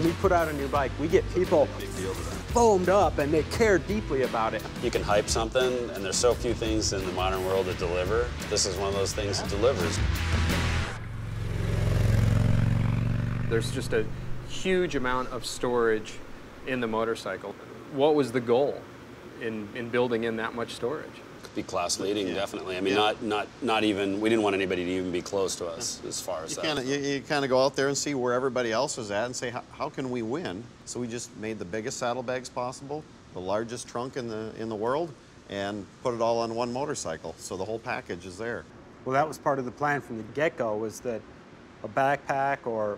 when we put out a new bike, we get people foamed up and they care deeply about it. You can hype something, and there's so few things in the modern world that deliver. This is one of those things that delivers. There's just a huge amount of storage in the motorcycle. What was the goal in building in that much storage? Be class leading, definitely. I mean, not even, we didn't want anybody to even be close to us as far as that. You kind of go out there and see where everybody else is at and say, how can we win? So we just made the biggest saddlebags possible, the largest trunk in the world, and put it all on one motorcycle. So the whole package is there. Well, that was part of the plan from the get-go, was that a backpack or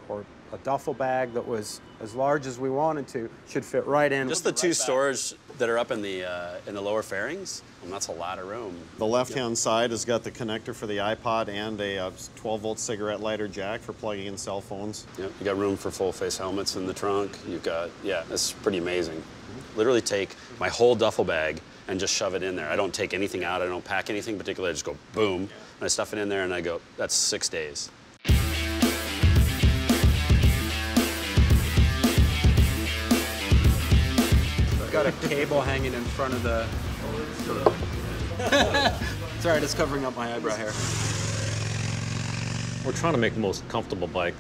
a duffel bag that was as large as we wanted to should fit right in. Just the two storage that are up in the lower fairings, and that's a lot of room. The left-hand side has got the connector for the iPod and a 12-volt cigarette lighter jack for plugging in cell phones. Yep, you got room for full-face helmets in the trunk. You've got, it's pretty amazing. Literally take my whole duffel bag and just shove it in there. I don't take anything out. I don't pack anything particular. I just go boom, and I stuff it in there, and I go, that's 6 days. Got a cable hanging in front of the... It's all right, it's covering up my eyebrow hair. We're trying to make the most comfortable bike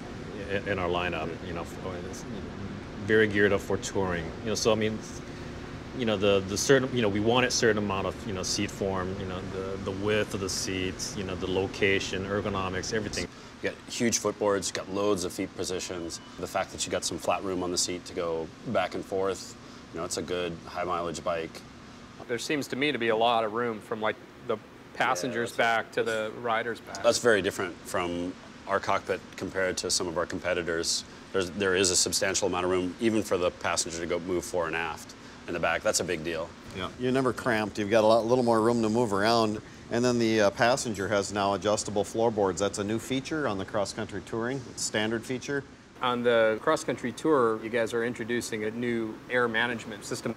in our lineup, you know, it's very geared up for touring. You know, so I mean, you know, the certain, you know, we wanted certain amount of, you know, seat form, you know, the width of the seats, you know, the location, ergonomics, everything. You got huge footboards, you got loads of feet positions. The fact that you got some flat room on the seat to go back and forth, you know, it's a good high mileage bike. There seems to me to be a lot of room from like the passenger's back to the rider's back. That's very different from our cockpit compared to some of our competitors. There is a substantial amount of room, even for the passenger to go move fore and aft in the back. That's a big deal. Yeah. You're never cramped. You've got a little more room to move around. And then the passenger has now adjustable floorboards. That's a new feature on the cross-country touring. It's a standard feature. On the cross-country tour, you guys are introducing a new air management system.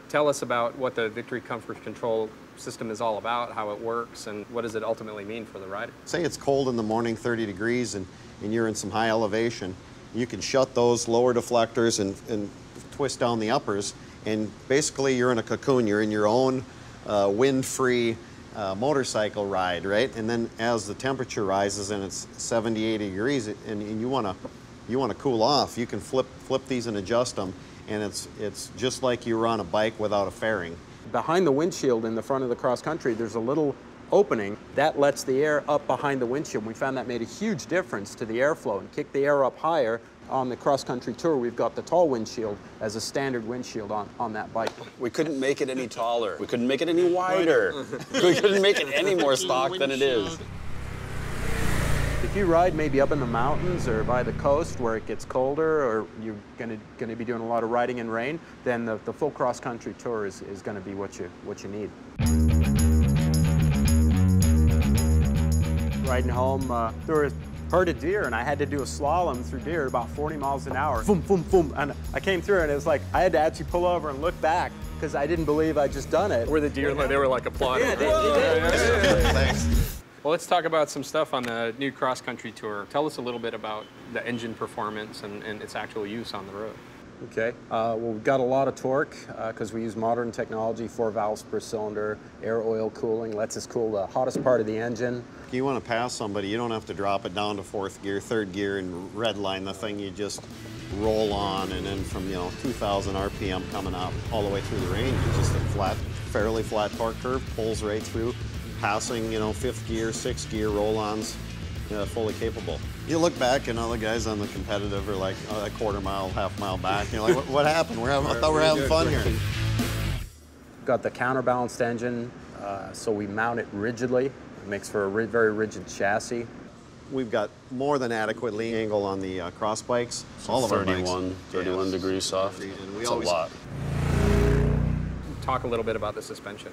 Tell us about what the Victory Comfort Control system is all about, how it works, and what does it ultimately mean for the rider? Say it's cold in the morning, 30 degrees, and you're in some high elevation. You can shut those lower deflectors and twist down the uppers, and basically you're in a cocoon. You're in your own wind-free motorcycle ride, right? And then as the temperature rises and it's 70, 80 degrees, and you want to cool off, you can flip these and adjust them, and it's just like you were on a bike without a fairing. Behind the windshield in the front of the cross-country, there's a little opening that lets the air up behind the windshield. We found that made a huge difference to the airflow and kicked the air up higher. On the cross-country tour, we've got the tall windshield as a standard windshield on that bike. We couldn't make it any taller. We couldn't make it any wider. We couldn't make it any more stock than it is. If you ride maybe up in the mountains or by the coast where it gets colder, or you're going to be doing a lot of riding in rain, then the full cross-country tour is going to be what you need. Riding home, there was a herd of deer, and I had to do a slalom through deer about 40 miles an hour. Boom, boom, boom, and I came through, and it was like I had to actually pull over and look back because I didn't believe I'd just done it. Were the deer, they were like applauding? Yeah, they did. Thanks. Well, let's talk about some stuff on the new cross-country tour. Tell us a little bit about the engine performance and its actual use on the road. Okay, well, we've got a lot of torque because we use modern technology, 4 valves per cylinder, air oil cooling, lets us cool the hottest part of the engine. If you want to pass somebody, you don't have to drop it down to 4th gear, 3rd gear, and redline the thing. You just roll on, and then from 2,000 RPM coming up all the way through the range, it's just a fairly flat torque curve, pulls right through. Passing, 5th gear, 6th gear roll-ons, fully capable. You look back and all the guys on the competitive are like a quarter mile, half mile back. You're like, what happened? I thought we were having fun here. Got the counterbalanced engine, so we mount it rigidly. It makes for a very rigid chassis. We've got more than adequate lean angle on the cross bikes. All of our bikes. 31 degrees soft. And That's a lot. Talk a little bit about the suspension.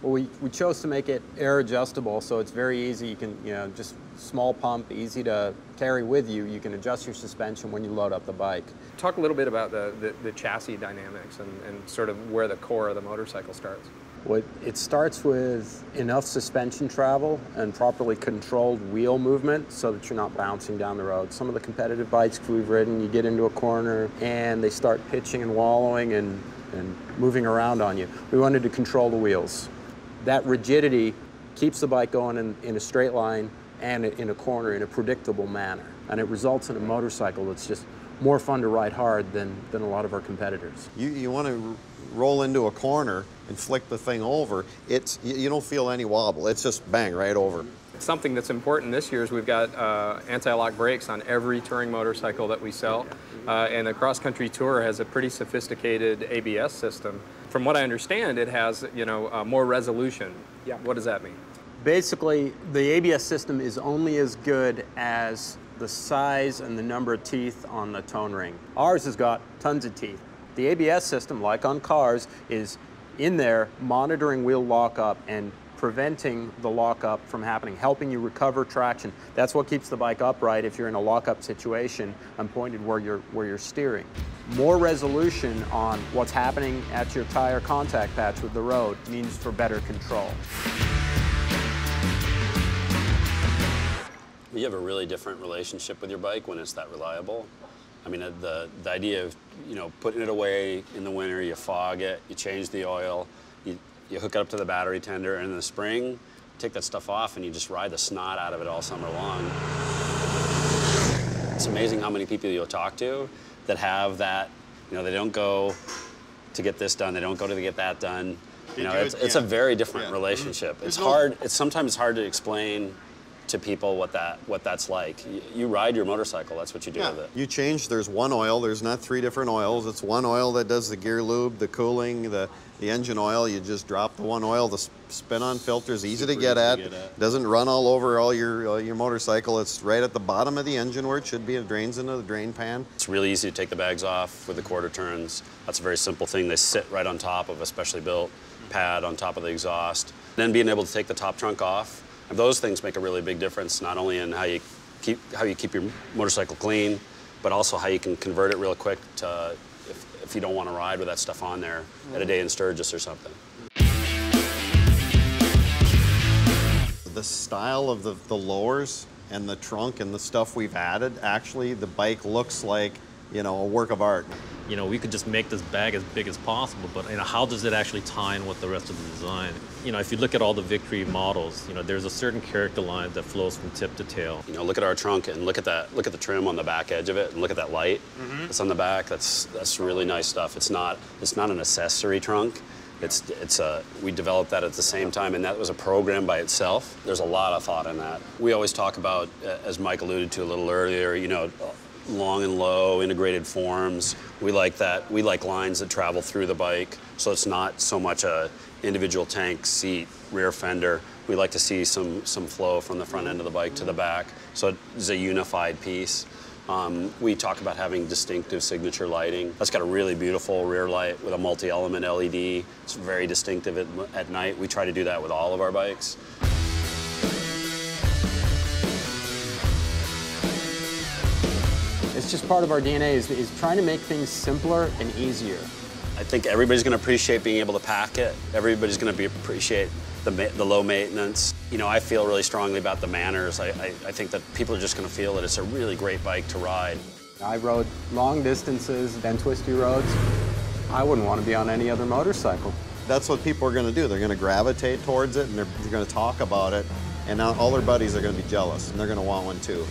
Well, we chose to make it air adjustable, so it's very easy. You can, just small pump, easy to carry with you. You can adjust your suspension when you load up the bike. Talk a little bit about the chassis dynamics and sort of where the core of the motorcycle starts. Well, it starts with enough suspension travel and properly controlled wheel movement so that you're not bouncing down the road. Some of the competitive bikes we've ridden, you get into a corner and they start pitching and wallowing and moving around on you. We wanted to control the wheels. That rigidity keeps the bike going in a straight line and in a corner in a predictable manner. And it results in a motorcycle that's just more fun to ride hard than a lot of our competitors. You want to roll into a corner and flick the thing over. You don't feel any wobble. It's just bang right over. Something that's important this year is we've got anti-lock brakes on every touring motorcycle that we sell. And the Cross Country Tour has a pretty sophisticated ABS system. From what I understand, it has more resolution. Yeah. What does that mean? Basically, the ABS system is only as good as the size and the number of teeth on the tone ring. Ours has got tons of teeth. The ABS system, like on cars, is in there monitoring wheel lockup and preventing the lockup from happening, helping you recover traction. That's what keeps the bike upright if you're in a lockup situation and pointed where you're steering. More resolution on what's happening at your tire contact patch with the road means for better control. You have a really different relationship with your bike when it's that reliable. I mean, the idea of putting it away in the winter, you fog it, you change the oil, you hook it up to the battery tender, and in the spring, take that stuff off and you just ride the snot out of it all summer long. It's amazing how many people you'll talk to that have that, they don't go to get this done, they don't go to get that done. It's a very different relationship. It's hard, sometimes hard to explain to people what that's like. You ride your motorcycle, that's what you do with it. You change, there's one oil, there's not 3 different oils. It's one oil that does the gear lube, the cooling, the engine oil. You just drop the one oil. The spin-on filter is easy to get at. Doesn't run all over all your motorcycle. It's right at the bottom of the engine where it should be. It drains into the drain pan. It's really easy to take the bags off with the quarter turns. That's a very simple thing. They sit right on top of a specially built pad on top of the exhaust. Then being able to take the top trunk off, those things make a really big difference, not only in how you keep your motorcycle clean, but also how you can convert it real quick to if you don't want to ride with that stuff on there at a day in Sturgis or something. The style of the lowers and the trunk and the stuff we've added, actually the bike looks like a work of art. We could just make this bag as big as possible, but how does it actually tie in with the rest of the design? If you look at all the Victory models, there's a certain character line that flows from tip to tail. Look at our trunk and look at the trim on the back edge of it, and look at that light that's on the back. That's really nice stuff. It's not an accessory trunk. We developed that at the same time, and that was a program by itself. There's a lot of thought in that. We always talk about, as Mike alluded to a little earlier, long and low integrated forms. We like that. We like lines that travel through the bike, so it's not so much a individual tank, seat, rear fender. We like to see some flow from the front end of the bike to the back, so it's a unified piece. We talk about having distinctive signature lighting. That's got a really beautiful rear light with a multi-element LED. It's very distinctive at night. We try to do that with all of our bikes. It's just part of our DNA is trying to make things simpler and easier. I think everybody's going to appreciate being able to pack it. Everybody's going to appreciate the low maintenance. I feel really strongly about the manners. I think that people are just going to feel that it's a really great bike to ride. I rode long distances and twisty roads. I wouldn't want to be on any other motorcycle. That's what people are going to do. They're going to gravitate towards it, and they're going to talk about it, and now all their buddies are going to be jealous, and they're going to want one too.